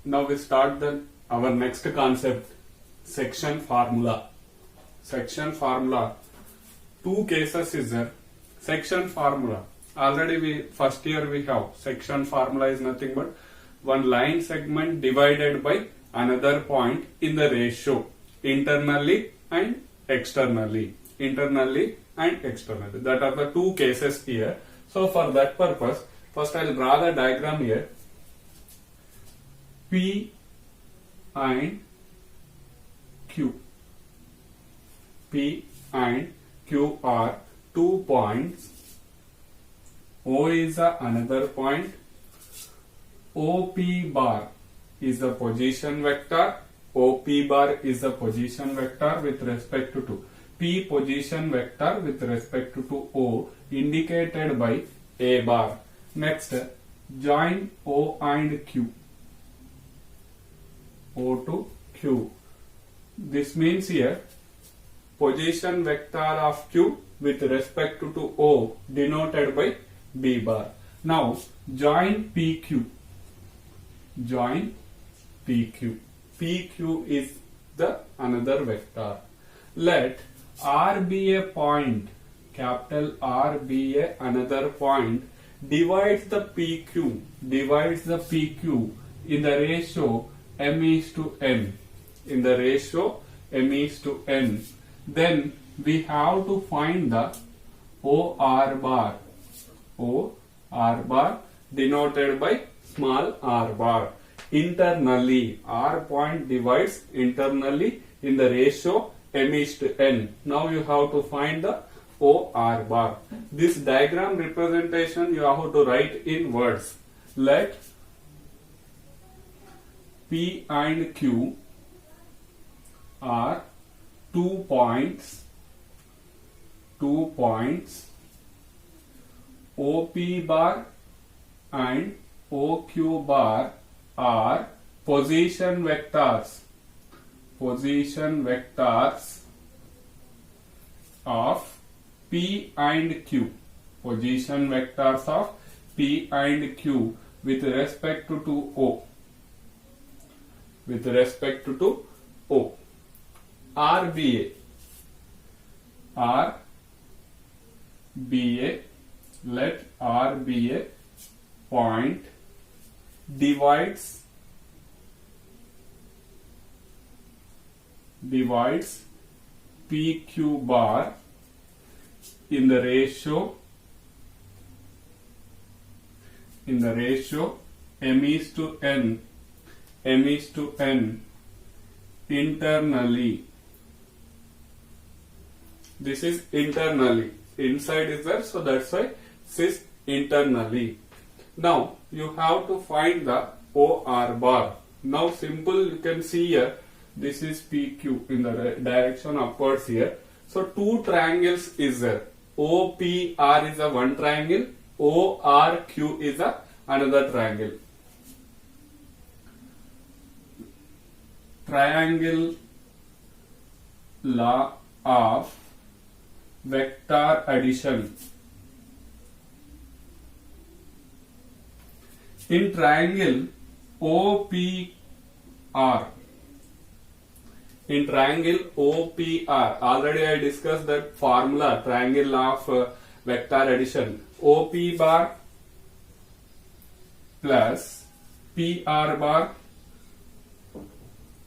Now we start our next concept, section formula. Section formula. Two cases is there. Section formula. Already first year we have section formula is nothing but one line segment divided by another point in the ratio internally and externally. Internally and externally. That are the two cases here. So for that purpose, first I will draw the diagram here. P and Q. P and Q are 2 points. O is another point. OP bar is the position vector. OP bar is the position vector with respect to P position vector with respect to O indicated by A bar. Next, join O and Q. O to Q. This means here position vector of Q with respect to O denoted by B bar. Now join PQ. Join PQ. PQ is the another vector. Let R be a point. Capital R be a another point. Divides the PQ. Divides the PQ in the ratio M is to N. In the ratio M is to N. Then we have to find the OR bar. OR bar denoted by small r bar. Internally, R point divides internally in the ratio M is to N. Now you have to find the OR bar. This diagram representation you have to write in words. Let P and Q are 2 points. 2 points. OP bar and OQ bar are position vectors. Position vectors of P and Q. Position vectors of P and Q with respect to O. With respect to O. RBA. RBA. Let R be a point divides PQ bar in the ratio M is to N. M is to N internally. This is internally. Inside is there, so that's why this is internally. Now you have to find the OR bar. Now simple, you can see here, this is PQ in the direction upwards here. So two triangles is there. OPR is a one triangle. ORQ is a another triangle. Triangle law of vector addition. In triangle OPR. In triangle OPR, already I discussed that formula, triangle law of vector addition. OP bar plus PR bar.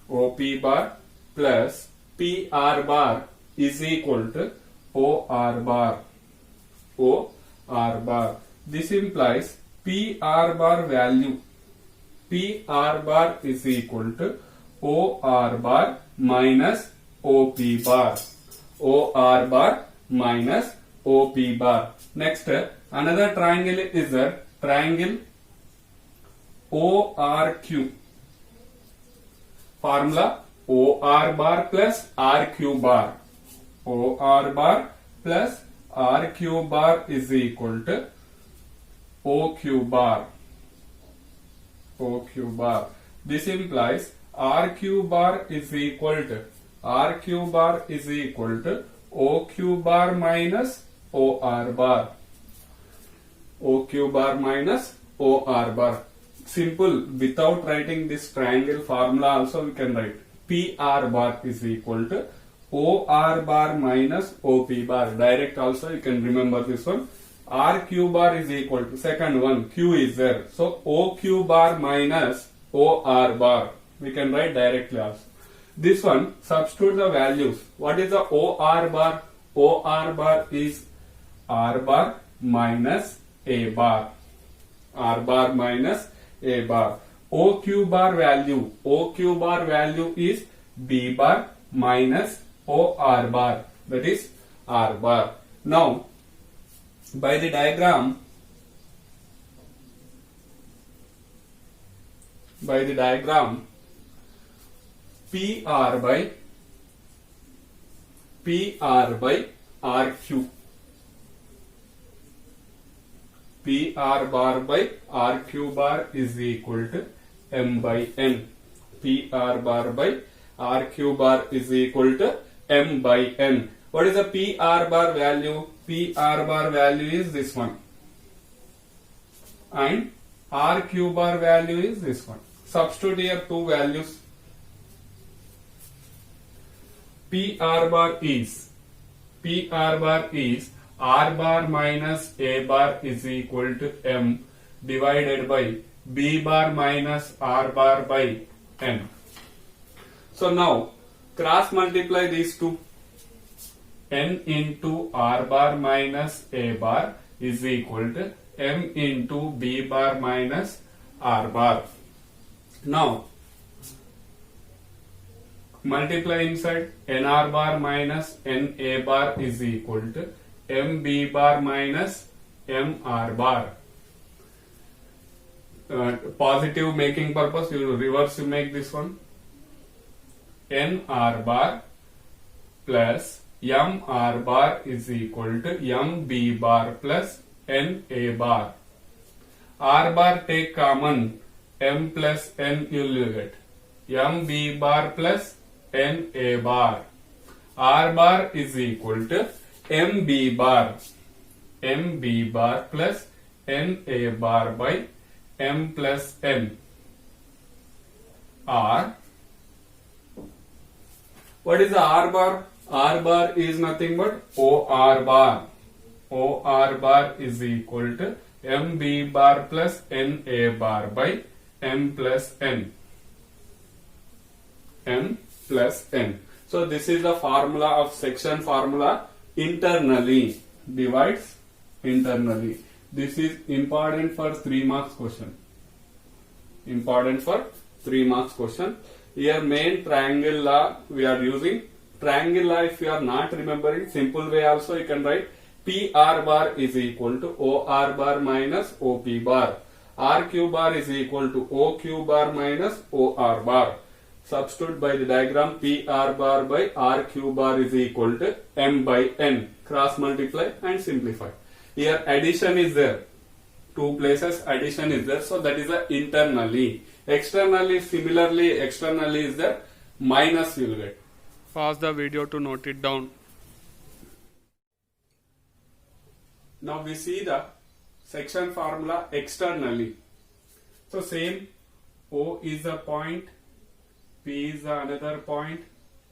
OP bar plus PR bar is equal to OR bar. OR bar. This implies PR bar value. PR bar is equal to OR bar minus OP bar. OR bar minus OP bar. Next, another triangle is a triangle ORQ. Formula OR bar plus RQ bar. OR bar plus RQ bar is equal to OQ bar. OQ bar. This implies RQ bar is equal to OQ bar minus OR bar. OQ bar minus OR bar. simple, without writing this triangle formula also we can write P R bar is equal to O R bar minus OP bar. Direct also you can remember this one. R Q bar is equal to, second one, Q is there. So OQ bar minus OR bar. We can write directly also. This one, substitute the values. What is the OR bar? OR bar is R bar minus A bar. R bar minus A bar. OQ bar value is B bar minus OR bar, that is R bar. Now, by the diagram, PR by RQ. PR bar by RQ bar is equal to M by N. PR bar by RQ bar is equal to M by N. What is the PR bar value? PR bar value is this one. And RQ bar value is this one. Substitute here two values. PR bar is R bar minus A bar is equal to M divided by B bar minus R bar by N. So now cross multiply these two. N into R bar minus A bar is equal to M into B bar minus R bar. Now multiply inside, NR bar minus NA bar is equal to MB bar minus MR bar. Positive making purpose, you reverse, you make this one. NR bar plus MR bar is equal to MB bar plus NA bar. R bar take common, M plus N you will get. MB bar plus NA bar. R bar is equal to MB bar. MB bar plus NA bar by M plus N. R. What is the R bar? R bar is nothing but OR bar. OR bar is equal to MB bar plus NA bar by M plus N. M plus N. So this is the formula of section formula. Internally divides internally. This is important for 3 marks question. Important for 3 marks question. Here main triangle law we are using. Triangle law, if you are not remembering, simple way also you can write PR bar is equal to OR bar minus OP bar. RQ bar is equal to OQ bar minus OR bar. Substitute by the diagram, PR bar by RQ bar is equal to M by N. Cross multiply and simplify. Here addition is there. 2 places addition is there. So that is the internally. Externally, similarly, externally is there. Minus you will get. Pause the video to note it down. Now we see the section formula externally. So same, O is a point, P is another point,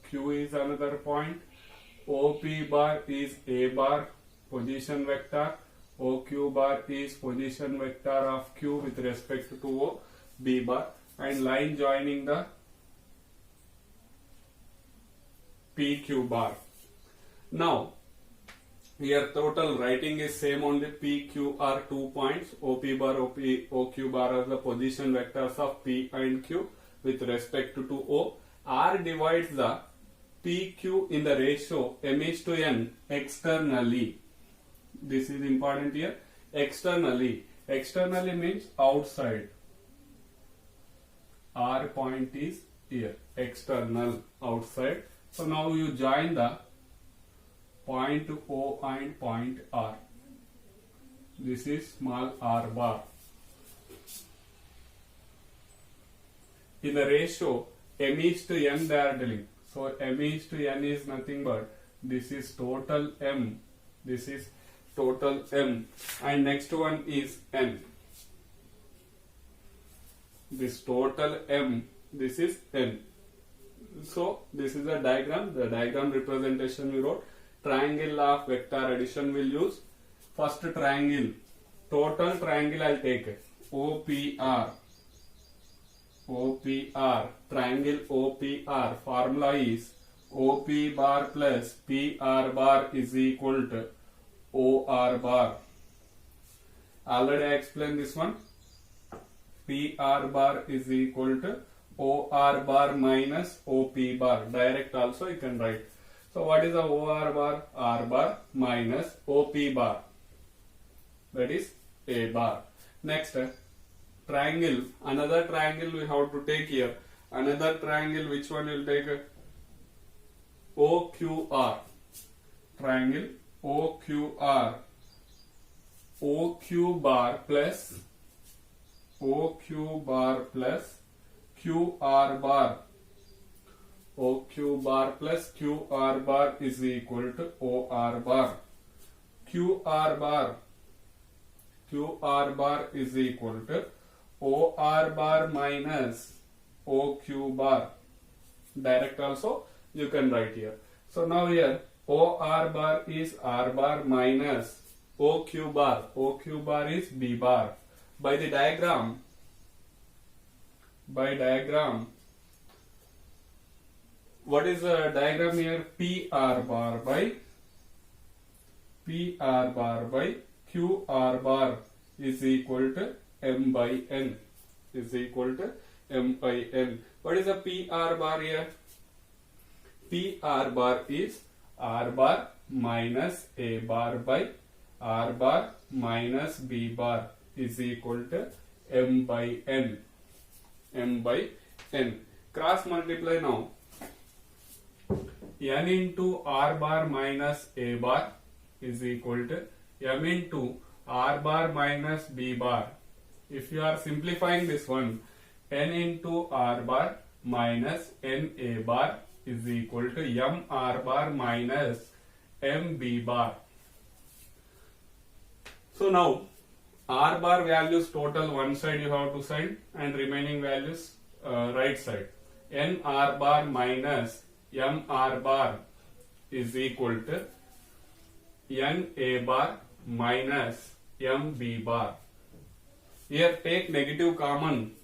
Q is another point, OP bar is A bar, position vector, OQ bar is position vector of Q with respect to O, B bar, and line joining the PQ bar. Now here total writing is same, only PQ are 2 points, OP bar, OQ bar are the position vectors of P and Q with respect to O. R divides the PQ in the ratio M is to N externally. This is important here. Externally. Externally means outside. R point is here. External, outside. So now you join the point O and point R. This is small r bar. In the ratio M is to N they are dealing. So M is to N is nothing but this is total M. This is total M. And next one is N. this total m, this is n. So this is a diagram. The diagram representation we wrote. Triangle of vector addition will use. First triangle, total triangle I'll take OPR. OPR, triangle OPR, formula is OP bar plus PR bar is equal to OR bar. Already I explained this one. PR bar is equal to OR bar minus OP bar. Direct also you can write. So what is the OR bar? R bar minus OP bar. That is A bar. Next, triangle. Another triangle we have to take here. Another triangle, which one will take? OQR. Triangle OQR. OQ bar plus QR bar. OQ bar plus QR bar is equal to OR bar. QR bar is equal to OR bar minus OQ bar. Direct also you can write here. So now here OR bar is R bar minus OQ bar. OQ bar is B bar. By diagram, what is the diagram here? PR bar by QR bar is equal to M by N. What is the PR bar here? PR bar is R bar minus A bar by R bar minus B bar is equal to M by N. Cross multiply now. N into R bar minus A bar is equal to M into R bar minus B bar. If you are simplifying this one, N into R bar minus N A bar is equal to M R bar minus M B bar. So now R bar values total one side you have to side and remaining values right side. N R bar minus M R bar is equal to N A bar minus M B bar. Here take negative common.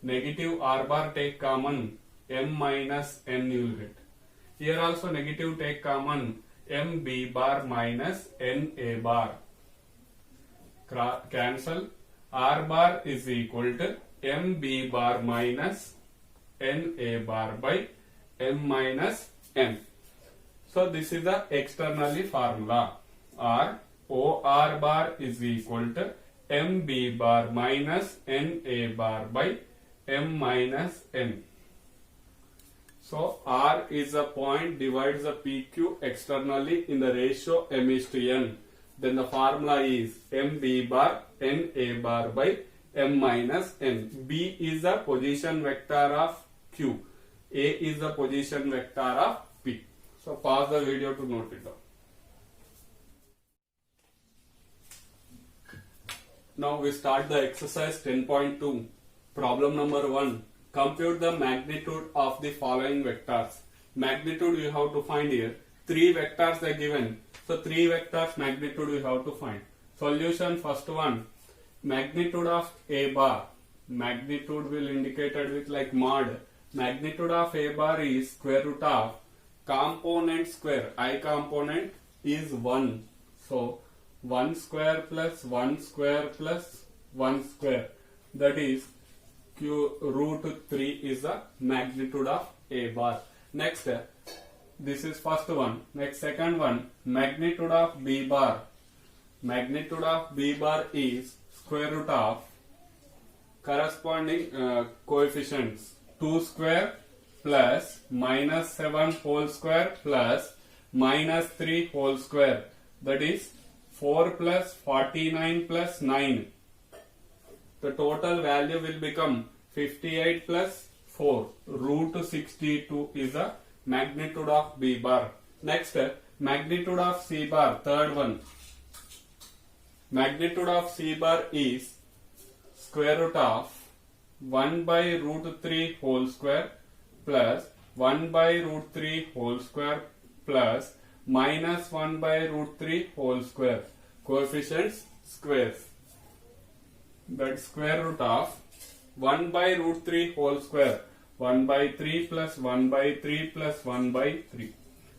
Negative R bar take common. M minus N you will get. Here also negative take common. M B bar minus N A bar. Cancel. R bar is equal to M B bar minus N A bar by M minus N. So this is the externally formula. R O R bar is equal to M B bar minus N A bar by M minus N. So R is a point divides the PQ externally in the ratio M is to N. Then the formula is M B bar N A bar by M minus N. B is the position vector of Q. A is the position vector of P. So pause the video to note it down. Now we start the exercise 10.2. Problem number 1. Compute the magnitude of the following vectors. Magnitude you have to find here. 3 vectors are given. So 3 vectors magnitude we have to find. Solution first one. Magnitude of A bar. Magnitude will indicated with like mod. Magnitude of A bar is square root of component square. I component is 1. So 1 square plus 1 square plus 1 square. That is root 3 is the magnitude of A bar. Next, this is first one. Next, second one, magnitude of B bar. Magnitude of B bar is square root of corresponding coefficients. 2 square plus minus 7 whole square plus minus 3 whole square. That is 4 plus 49 plus 9. The total value will become 58 plus 4. Root 62 is the magnitude of B bar. Next, magnitude of C bar, third one. Magnitude of C bar is square root of 1 by root 3 whole square plus 1 by root 3 whole square plus minus 1 by root 3 whole square. Coefficients squares. That square root of 1 by root 3 whole square. 1 by 3 plus 1 by 3 plus 1 by 3.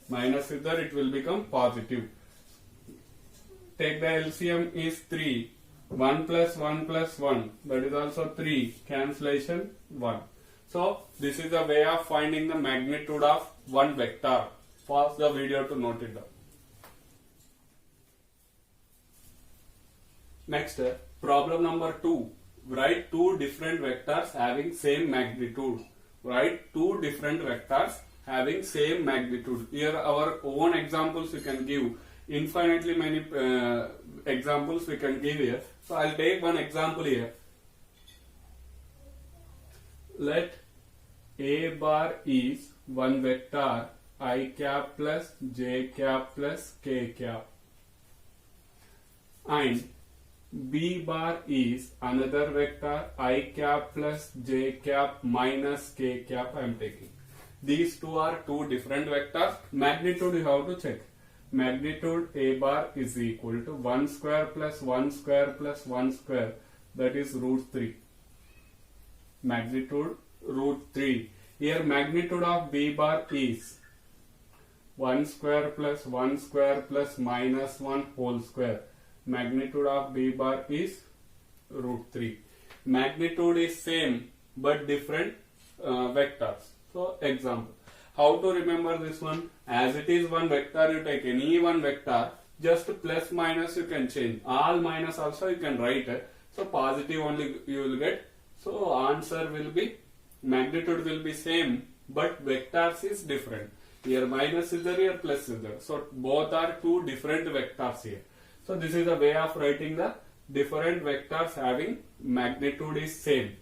Minus either it will become positive. Take the LCM is 3. 1 plus 1 plus 1. That is also 3. Cancellation 1. So this is a way of finding the magnitude of one vector. Pause the video to note it down. Next, problem number 2. Write two different vectors having same magnitude. Write two different vectors having same magnitude. Here our own examples we can give. Infinitely many examples we can give here. So I'll take one example here. Let A bar is one vector I cap plus j cap plus k cap, and B bar is another vector I cap plus j cap minus k cap I am taking. These two are two different vectors. Magnitude you have to check. Magnitude A bar is equal to 1 square plus 1 square plus 1 square, that is root 3. Magnitude root 3. Here magnitude of B bar is 1 square plus 1 square plus minus 1 whole square. Magnitude of B bar is root 3. Magnitude is same but different vectors. So example. How to remember this one? As it is one vector, you take any one vector, just plus minus you can change. All minus also you can write. So positive only you will get. So answer will be, magnitude will be same but vectors is different. Here minus is there, here plus is there. So both are two different vectors here. So this is the way of writing the different vectors having magnitude is same.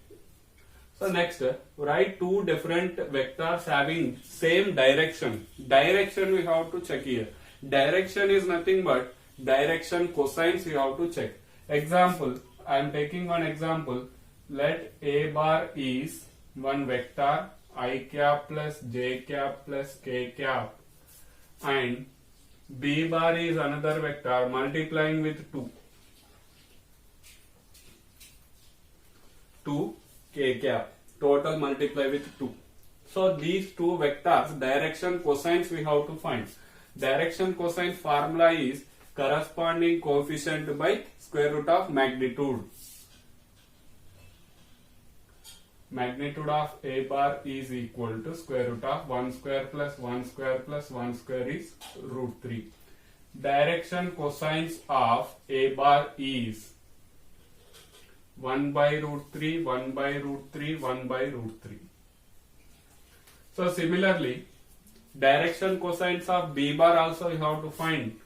So next, write two different vectors having same direction. Direction we have to check here. Direction is nothing but direction cosines you have to check. Example, I am taking one example. Let A bar is one vector I cap plus j cap plus k cap, and B bar is another vector multiplying with 2 k cap, total multiply with 2. So these two vectors direction cosines we have to find. Direction cosine formula is corresponding coefficient by square root of magnitude. Magnitude of A bar is equal to square root of 1 square plus 1 square plus 1 square is root 3. Direction cosines of A bar is 1 by root 3, 1 by root 3, 1 by root 3. So similarly, direction cosines of B bar also you have to find.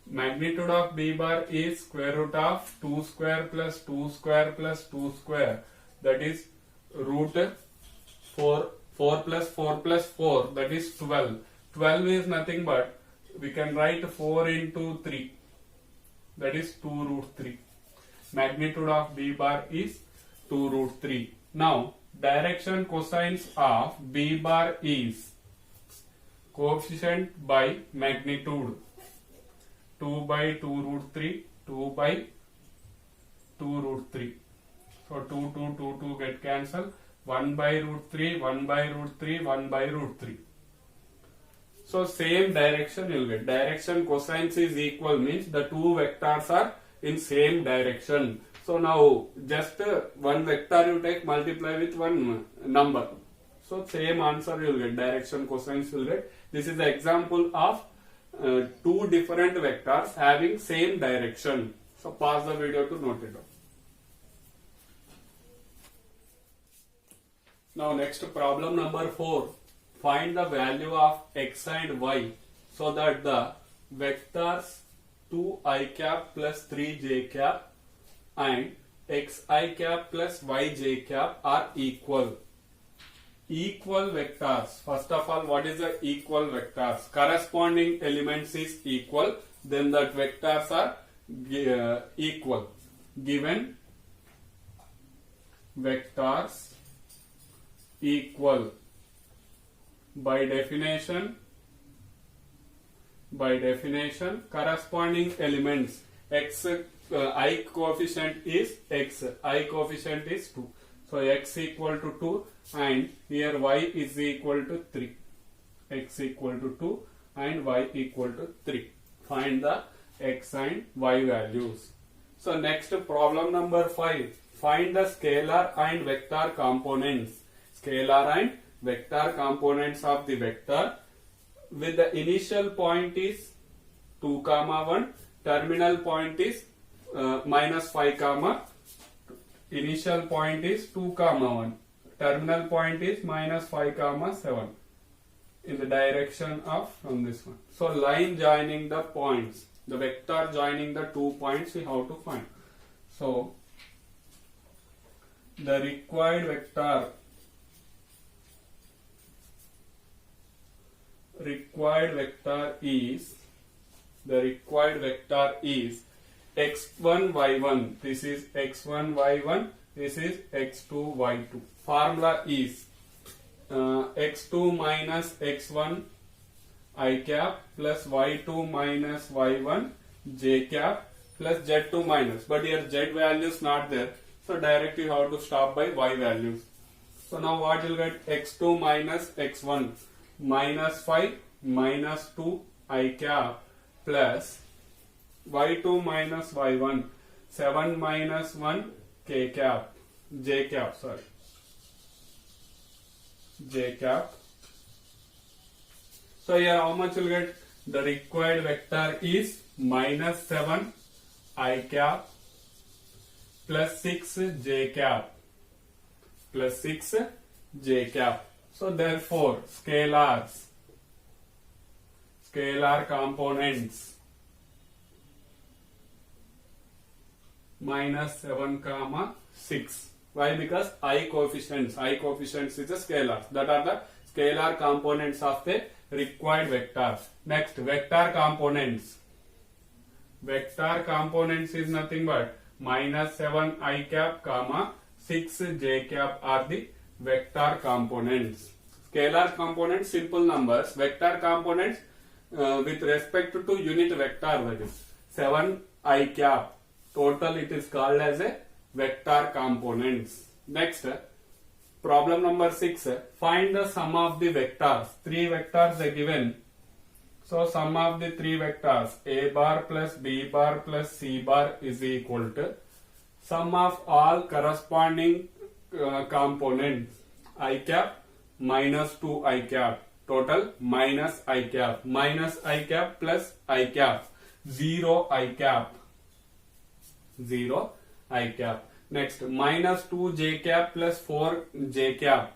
Magnitude of B bar is square root of 2 square plus 2 square plus 2 square, that is root 4 plus 4 plus 4, that is 12. 12 is nothing but we can write 4 into 3, that is 2 root 3. Magnitude of B bar is 2 root 3. Now direction cosines of B bar is coefficient by magnitude, 2 by 2 root 3, 2 by 2 root 3. So 2 get cancelled. 1 by root 3, 1 by root 3, 1 by root 3. So same direction you will get. Direction cosines is equal means the two vectors are in same direction. So now just one vector you take, multiply with one number. So same answer you will get. Direction cosines you will get. This is the example of two different vectors having same direction. So pause the video to note it down. Now next, problem number 4. Find the value of x and y so that the vectors 2i cap plus 3j cap and xi cap plus yj cap are equal. Equal vectors. First of all, what is the equal vectors? Corresponding elements is equal, then that vectors are equal. Given vectors equal by definition corresponding elements x, I coefficient is x, I coefficient is 2. So x equal to 2 and here y is equal to 3. X equal to 2 and y equal to 3. Find the x and y values. So next problem number 5. Find the scalar and vector components. Scalar and vector components of the vector with the initial point is 2, 1. Terminal point is minus 5, initial point is 2, 1. Terminal point is minus 5, 7 in the direction of from this one. So line joining the points, the vector joining the 2 points we have to find. So the required vector is x1 y1, this is x1 y1, this is x2 y2. Formula is x2 minus x1 I cap plus y2 minus y1 j cap plus z2 minus, but here z value is not there, so directly you have to stop by y values. So now what you'll get, x2 minus x1 minus 5 minus 2 I cap plus y2 minus y1 7 minus 1 k cap j cap, j cap. So here how much you'll get, the required vector is minus 7 I cap plus 6 j cap plus 6 j cap. So therefore scalar components minus 7, 6. Why? Because I coefficients is a scalar. That are the scalar components of the required vector. Next, vector components. Vector components is nothing but minus 7 I cap, 6 j cap are the vector components. Scalar components, simple numbers. Vector components with respect to unit vector, that is 7 I cap. Total it is called as a vector components. Next, problem number 6. Find the sum of the vectors. 3 vectors are given. So sum of the 3 vectors a bar plus b bar plus c bar is equal to sum of all corresponding components I cap minus 2 I cap. Total minus I cap. Minus I cap plus I cap. 0 I cap. 0 I cap. Next, minus 2 j cap plus 4 j cap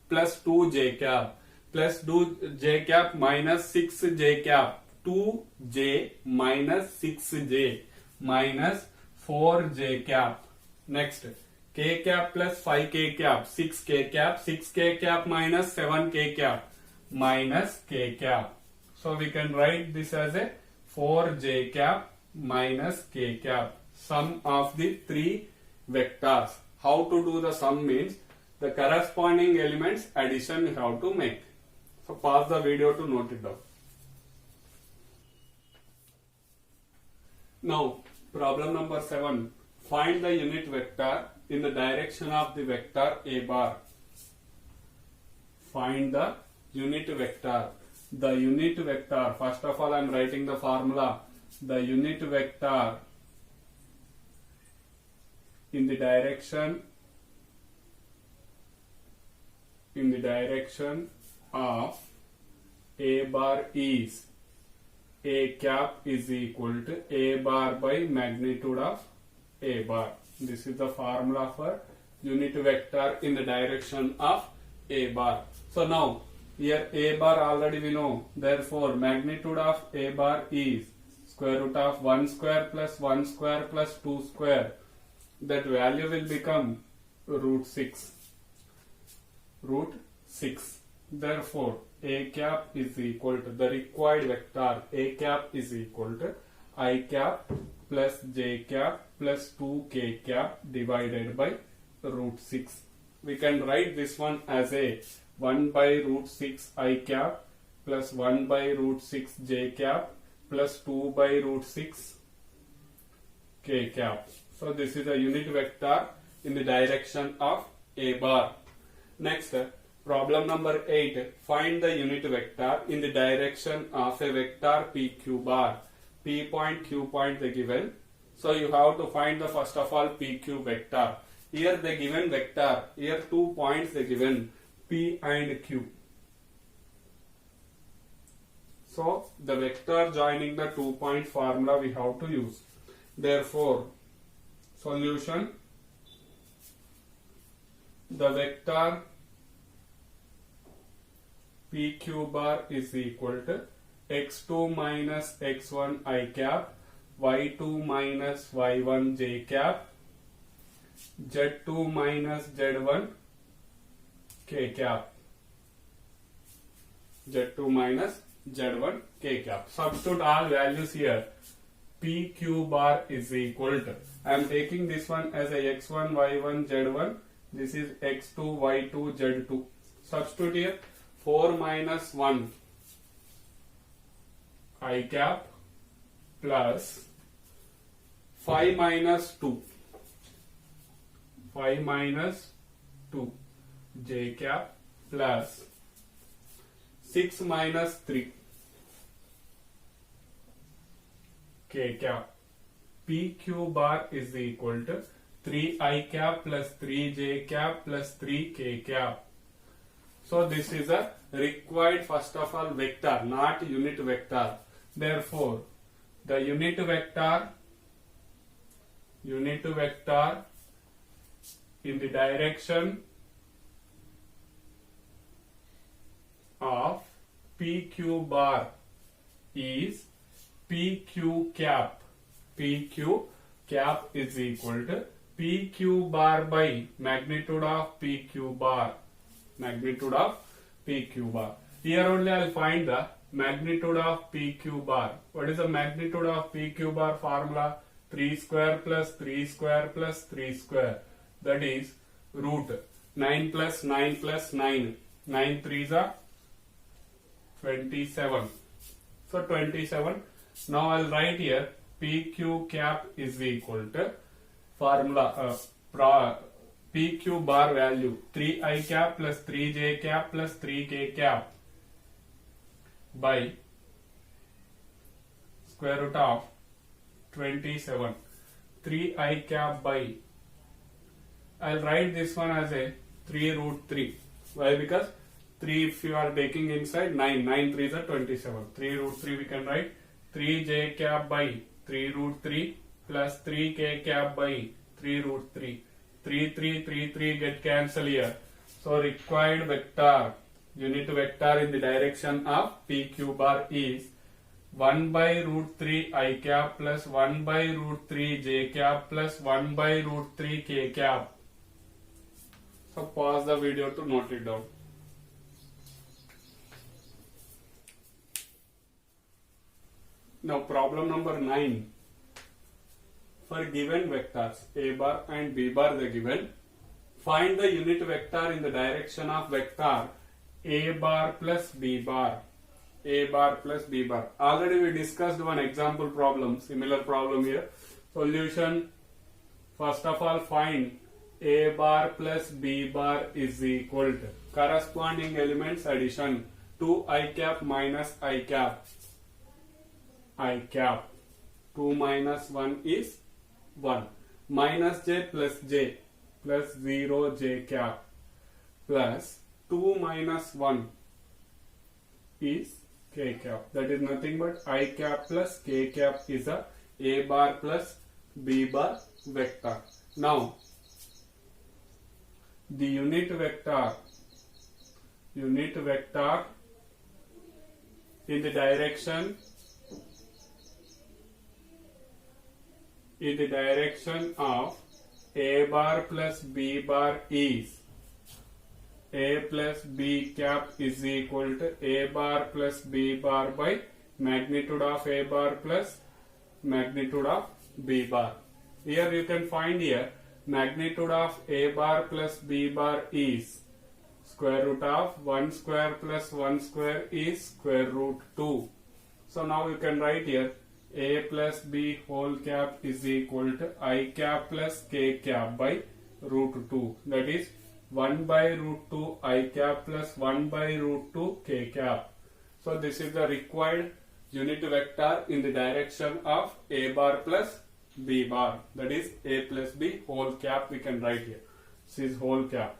plus 2 j cap plus 2 j cap minus 6 j cap. 2j minus 6j minus 4j cap. Next, k cap plus 5k cap, 6k cap, 6k cap minus 7k cap minus k cap. So we can write this as a 4j cap minus k cap. Sum of the 3 vectors. How to do the sum means the corresponding elements addition you have to make. So pause the video to note it down. Now problem number 7. Find the unit vector in the direction of the vector a bar. Find the unit vector. The unit vector, first of all I am writing the formula. The unit vector in the direction of a bar is a cap is equal to a bar by magnitude of a bar. This is the formula for unit vector in the direction of a bar. So now here a bar already we know, therefore magnitude of a bar is square root of 1 square plus 1 square plus 2 square. That value will become root 6. Therefore a cap is equal to the required vector a cap is equal to I cap plus j cap plus 2k cap divided by root 6. we can write this one as a 1 by root 6 I cap plus 1 by root 6 j cap plus 2 by root 6 k cap. So this is a unit vector in the direction of A bar. Next, problem number 8. Find the unit vector in the direction of a vector PQ bar. P point, Q point they given. So you have to find the first of all PQ vector. Here they given vector. Here 2 points they given P and Q. So the vector joining the 2 point formula we have to use. Therefore, solution, the vector PQ bar is equal to x2 minus x1 I cap, y2 minus y1 j cap, z2 minus z1 k cap. z2 minus z1 k cap. Substitute all values here. PQ bar is equal to, I am taking this one as a x1 y1 z1, this is x2 y2 z2. Substitute here 4 minus 1 I cap plus 5 minus 2 j cap plus 6 minus 3 k cap. PQ bar is equal to 3 I cap plus 3 j cap plus 3 k cap. So this is a required first of all vector, not unit vector. Therefore, the unit vector in the direction of PQ bar is PQ cap. PQ cap is equal to PQ bar by magnitude of PQ bar. Magnitude of PQ bar. Here only I will find the magnitude of PQ bar. What is the magnitude of PQ bar formula? 3 square plus 3 square plus 3 square. That is root 9 plus 9 plus 9. 9 3s are 27. So 27. Now I will write here PQ cap is equal to formula PQ bar value 3 I cap plus 3 j cap plus 3 k cap by square root of 27. 3 I cap by, I'll write this one as a 3 root 3. Why? Because 3 if you are taking inside 9, 9 3s are 27. 3 root 3 we can write 3 j cap by 3 root 3 plus 3 k cap by 3 root 3. 3 3 3 3 get cancelled here. So required vector, unit vector in the direction of PQ bar is 1 by root 3 I cap plus 1 by root 3 j cap plus 1 by root 3 k cap. So pause the video to note it down. Now problem number 9. For given vectors A bar and B bar they given, find the unit vector in the direction of vector A bar plus B bar. A bar plus B bar. Already we discussed one example problem, similar problem here. Solution, first of all find A bar plus B bar is equal to corresponding elements addition 2 I cap minus I cap. I cap 2 minus 1 is 1 minus j plus 0 j cap plus 2 minus 1 is k cap. That is nothing but I cap plus k cap is a bar plus B bar vector. Now the unit vector in the direction of A bar plus B bar is A plus B cap is equal to A bar plus B bar by magnitude of A bar plus magnitude of B bar. Here you can find here magnitude of a bar plus b bar is square root of 1 square plus 1 square is square root 2. So now you can write here a plus b whole cap is equal to I cap plus k cap by root 2. That is 1 by root 2 I cap plus 1 by root 2 k cap. So this is the required unit vector in the direction of a bar plus b bar. That is a plus b whole cap we can write here. This is whole cap.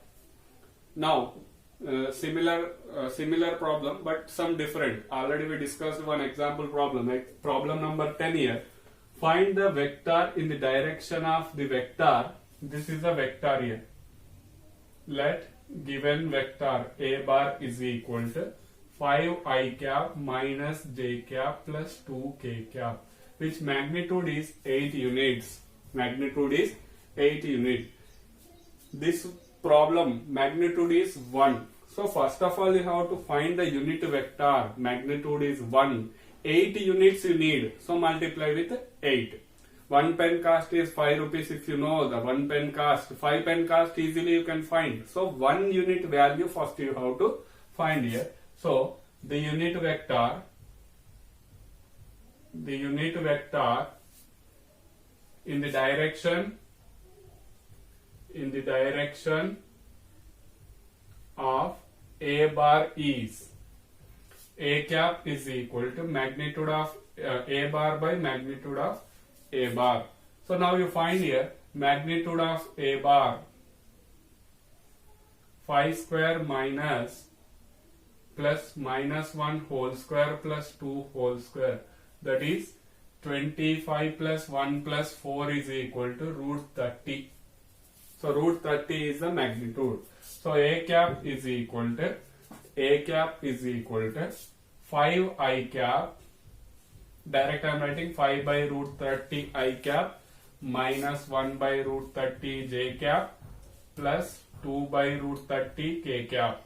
Now similar problem but some different. Already we discussed one example problem, like problem number 10 here. Find the vector in the direction of the vector. This is a vector here. Let given vector a bar is equal to 5 I cap minus j cap plus 2 k cap, which magnitude is 8 units. Magnitude is 8 units. This problem magnitude is 1. So first of all you have to find the unit vector. Magnitude is 1. 8 units you need. So multiply with 8. 1 pen cost is 5 rupees if you know the 1 pen cost. 5 pen cost easily you can find. So 1 unit value first you have to find here. So the unit vector in the direction of a bar is a cap is equal to magnitude of a bar by magnitude of a bar. So now you find here magnitude of a bar 5 square minus plus minus 1 whole square plus 2 whole square, that is 25 plus 1 plus 4 is equal to root 30. So root 30 is the magnitude. So a cap is equal to 5 I cap. Direct I am writing 5 by root 30 I cap minus 1 by root 30 j cap plus 2 by root 30 k cap.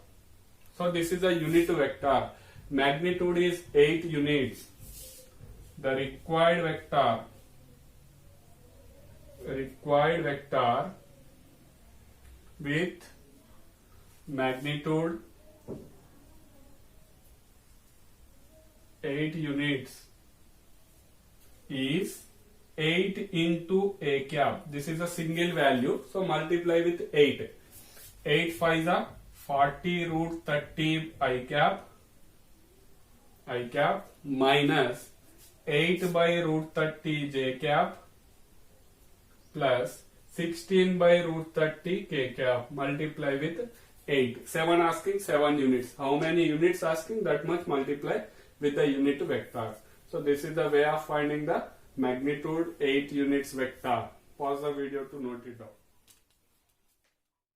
So this is a unit vector. Magnitude is 8 units. The required vector with magnitude 8 units is 8 into a cap. This is a single value, so multiply with 8. 8 5 is 40 root 30 I cap minus 8 by root 30 j cap plus 16 by root 30 k cap. Multiply with 8. 7 asking 7 units. How many units asking, that much multiply with the unit vector. So this is the way of finding the magnitude 8 units vector. Pause the video to note it down.